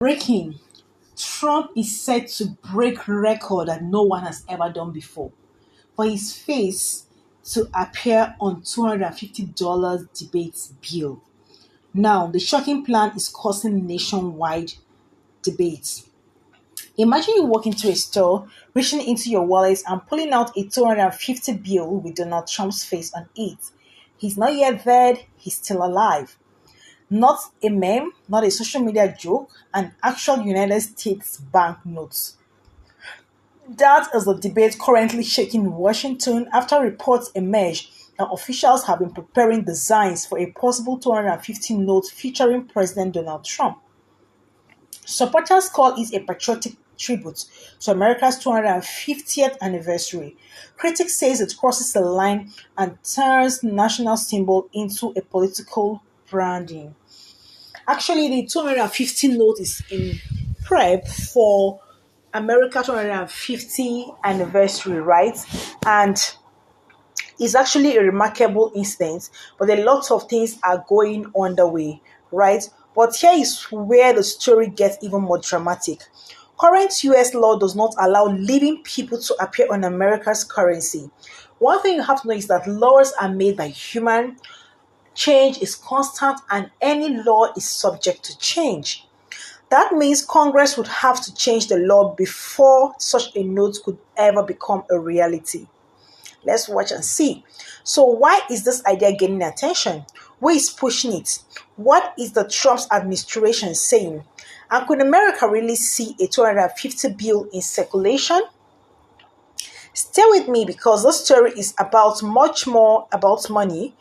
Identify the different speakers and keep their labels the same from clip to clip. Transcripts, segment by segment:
Speaker 1: Breaking. Trump is set to break record that no one has ever done before for his face to appear on $250 debate bill. Now, the shocking plan is causing nationwide debate. Imagine you walk into a store, reaching into your wallet and pulling out a 250 bill with Donald Trump's face on it. He's not yet dead, he's still alive. Not a meme, not a social media joke, an actual United States banknote. That is the debate currently shaking Washington after reports emerged that officials have been preparing designs for a possible 250 note featuring President Donald Trump. Supporters call it a patriotic tribute to America's 250th anniversary. Critics say it crosses the line and turns national symbol into a political branding. Actually, the 250 note is in prep for America 250 anniversary, right? And it's actually a remarkable instance, but a lot of things are going on the way, right? But here is where the story gets even more dramatic. Current US law does not allow living people to appear on America's currency. One thing you have to know is that laws are made by human. Change is constant and any law is subject to change. That means Congress would have to change the law before such a note could ever become a reality. Let's watch and see. So why is this idea gaining attention? Who is pushing it? What is the Trump's administration saying? And could America really see a 250 bill in circulation? Stay with me because this story is about much more about money.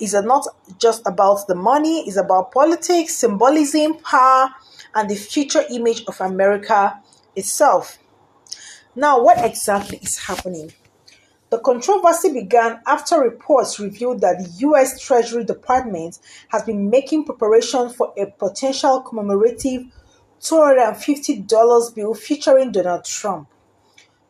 Speaker 1: It's not just about the money, it's about politics, symbolism, power, and the future image of America itself. Now, what exactly is happening? The controversy began after reports revealed that the US Treasury Department has been making preparations for a potential commemorative $250 bill featuring Donald Trump.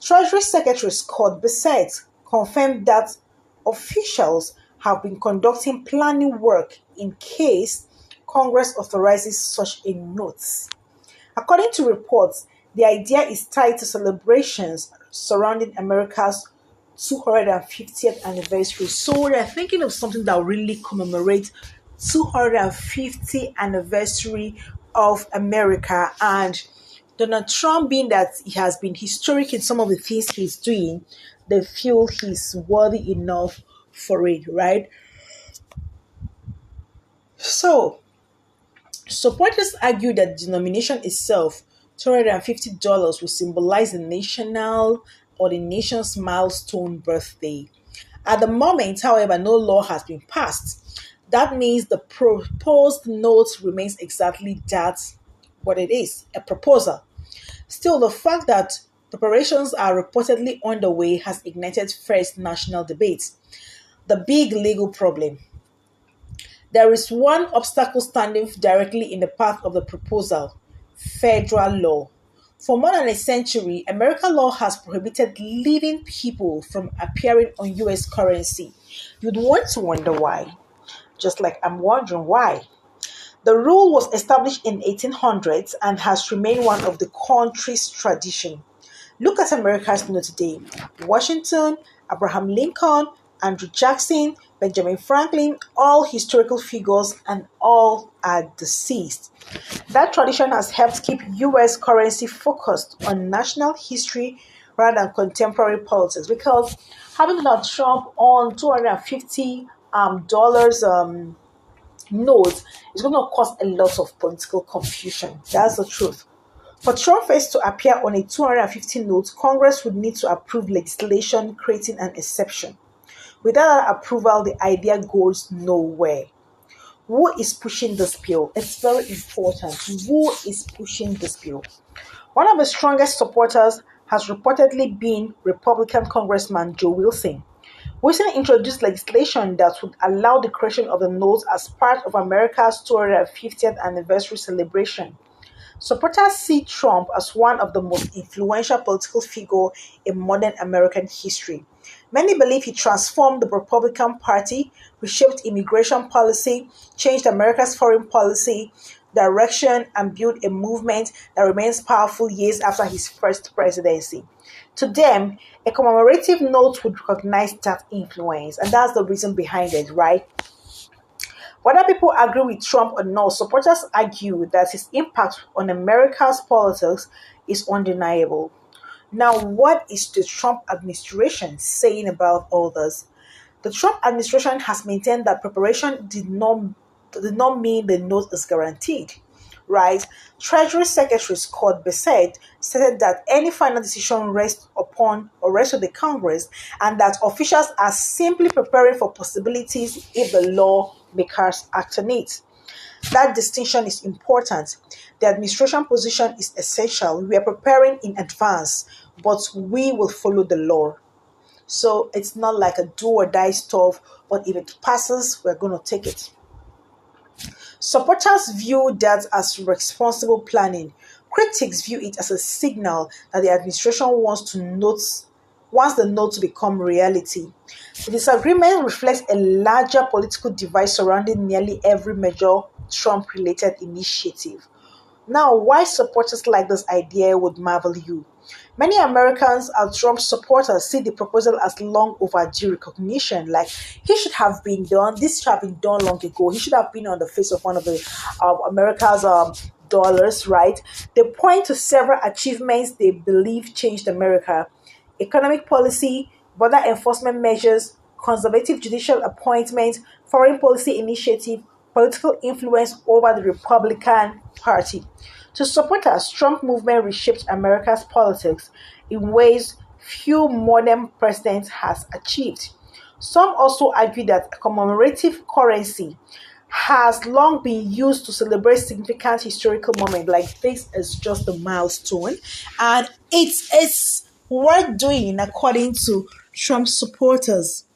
Speaker 1: Treasury Secretary Scott Bessent confirmed that officials have been conducting planning work in case Congress authorizes such a note. According to reports, the idea is tied to celebrations surrounding America's 250th anniversary. So they're thinking of something that will really commemorate 250th anniversary of America. And Donald Trump, being that he has been historic in some of the things he's doing, they feel he's worthy enough for it, right? So supporters argue that the denomination itself, $250, will symbolize the national or the nation's milestone birthday. At the moment, however, no law has been passed. That means the proposed note remains exactly that what it is, a proposal. Still, the fact that preparations are reportedly underway has ignited fresh national debate. The big legal problem. There is one obstacle standing directly in the path of the proposal: federal law. For more than a century, American law has prohibited living people from appearing on US currency. You'd want to wonder why, just like I'm wondering why. The rule was established in 1800s and has remained one of the country's tradition. Look at America's note today. Washington, Abraham Lincoln, Andrew Jackson, Benjamin Franklin, all historical figures and all are deceased. That tradition has helped keep US currency focused on national history rather than contemporary politics because having Donald Trump on $250 dollars note is going to cause a lot of political confusion. That's the truth. For Trump face to appear on a 250 note, Congress would need to approve legislation creating an exception. Without that approval, the idea goes nowhere. Who is pushing this bill? It's very important. Who is pushing this bill? One of the strongest supporters has reportedly been Republican Congressman Joe Wilson. Wilson introduced legislation that would allow the creation of the notes as part of America's 250th anniversary celebration. Supporters see Trump as one of the most influential political figures in modern American history. Many believe he transformed the Republican Party, reshaped immigration policy, changed America's foreign policy, direction, and build a movement that remains powerful years after his first presidency. To them, a commemorative note would recognize that influence, and that's the reason behind it, right? Whether people agree with Trump or not, supporters argue that his impact on America's politics is undeniable. Now, what is the Trump administration saying about all this? The Trump administration has maintained that preparation did not mean the note is guaranteed, right? Treasury Secretary Scott Bessent stated that any final decision rests upon or rests with the Congress, and that officials are simply preparing for possibilities if the lawmakers act on it. That distinction is important. The administration position is essential. We are preparing in advance, but we will follow the law. So it's not like a do or die stuff, but if it passes, we're going to take it. Supporters view that as responsible planning. Critics view it as a signal that the administration wants the note to become reality. The disagreement reflects a larger political divide surrounding nearly every major Trump related initiative. Now, why supporters like this idea would marvel you. Many Americans and Trump supporters see the proposal as long overdue recognition. Like, he should have been done, this should have been done long ago. He should have been on the face of one of the America's dollars, right? They point to several achievements they believe changed America: economic policy, border enforcement measures, conservative judicial appointments, foreign policy initiative, political influence over the Republican Party. To supporters, Trump movement reshaped America's politics in ways few modern presidents has achieved. Some also argue that a commemorative currency has long been used to celebrate significant historical moments. Like, this is just a milestone, and it's worth doing according to Trump supporters.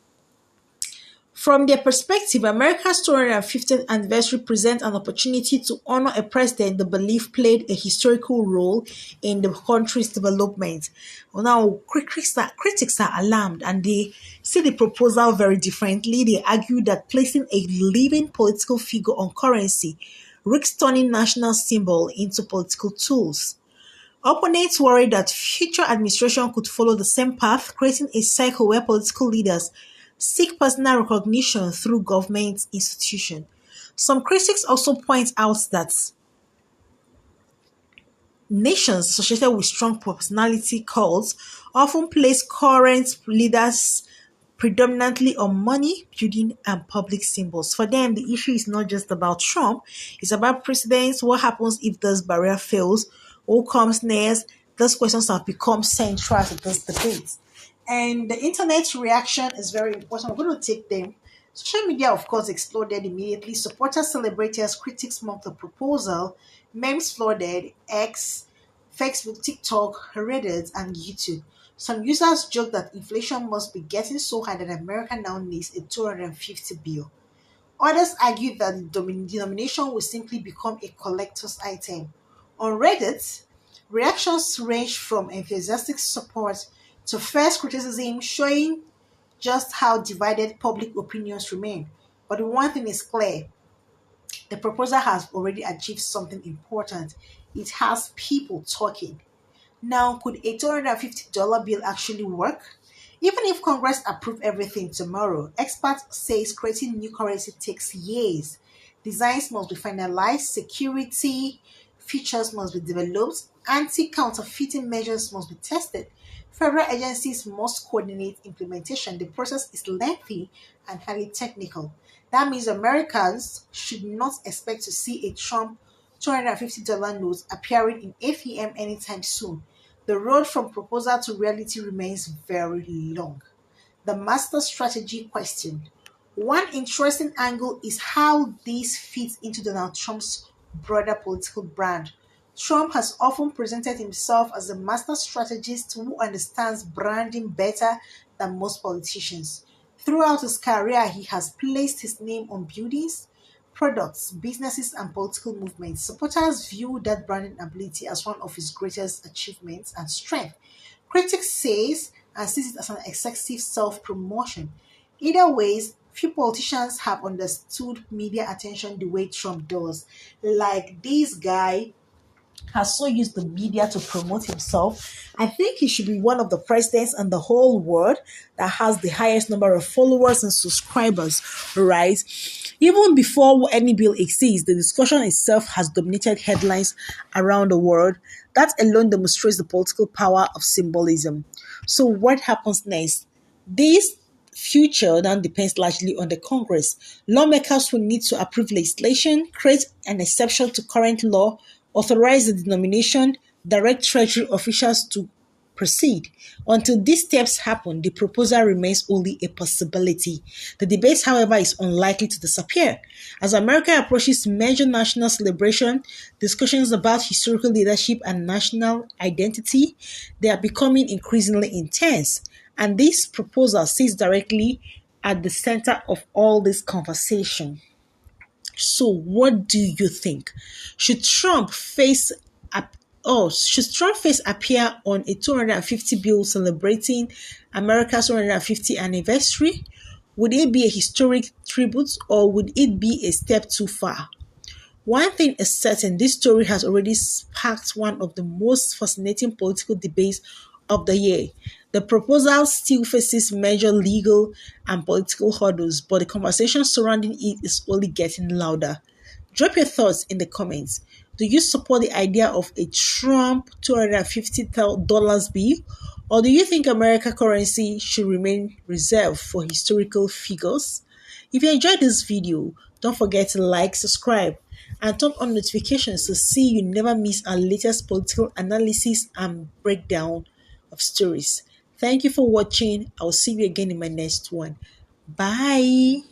Speaker 1: From their perspective, America's 250th anniversary presents an opportunity to honor a president they believe played a historical role in the country's development. Well, now, critics are alarmed and they see the proposal very differently. They argue that placing a living political figure on currency risks turning national symbol into political tools. Opponents worry that future administration could follow the same path, creating a cycle where political leaders seek personal recognition through government institutions. Some critics also point out that nations associated with strong personality cults often place current leaders predominantly on money, building, and public symbols. For them, the issue is not just about Trump, it's about precedents. What happens if this barrier fails? Who comes next? Those questions have become central to this debate. And the internet reaction is very important. We're going to take them. Social media, of course, exploded immediately. Supporters celebrated, critics mocked the proposal, memes flooded X, Facebook, TikTok, Reddit, and YouTube. Some users joke that inflation must be getting so high that America now needs a 250 bill. Others argue that the denomination will simply become a collector's item. On Reddit, reactions range from enthusiastic support to fierce criticism, showing just how divided public opinions remain. But the one thing is clear: the proposal has already achieved something important. It has people talking. Now, could a $250 bill actually work? Even if Congress approve everything tomorrow, experts say creating new currency takes years. Designs must be finalized, security features must be developed, anti-counterfeiting measures must be tested. Federal agencies must coordinate implementation. The process is lengthy and highly technical. That means Americans should not expect to see a Trump $250 note appearing in ATM anytime soon. The road from proposal to reality remains very long. The master strategy question. One interesting angle is how this fits into Donald Trump's broader political brand. Trump has often presented himself as a master strategist who understands branding better than most politicians. Throughout his career, he has placed his name on buildings, products, businesses, and political movements. Supporters view that branding ability as one of his greatest achievements and strength. Critics says and sees it as an excessive self-promotion. Either ways, few politicians have understood media attention the way Trump does. Like this guy has so used the media to promote himself. I think he should be one of the presidents in the whole world that has the highest number of followers and subscribers, right? Even before any bill exists, the discussion itself has dominated headlines around the world. That alone demonstrates the political power of symbolism. So, what happens next? This future now depends largely on the Congress. Lawmakers will need to approve legislation, create an exception to current law, authorize the denomination, direct Treasury officials to proceed. Until these steps happen, the proposal remains only a possibility. The debate, however, is unlikely to disappear. As America approaches major national celebration, discussions about historical leadership and national identity, they are becoming increasingly intense. And this proposal sits directly at the center of all this conversation. So, what do you think? Should Trump face up? Oh, should Trump face appear on a 250 bill celebrating America's 250th anniversary? Would it be a historic tribute or would it be a step too far? One thing is certain, this story has already sparked one of the most fascinating political debates of the year. The proposal still faces major legal and political hurdles, but the conversation surrounding it is only getting louder. Drop your thoughts in the comments. Do you support the idea of a Trump $250 bill? Or do you think America currency should remain reserved for historical figures? If you enjoyed this video, don't forget to like, subscribe, and turn on notifications to see you never miss our latest political analysis and breakdown of stories. Thank you for watching. I'll see you again in my next one. Bye.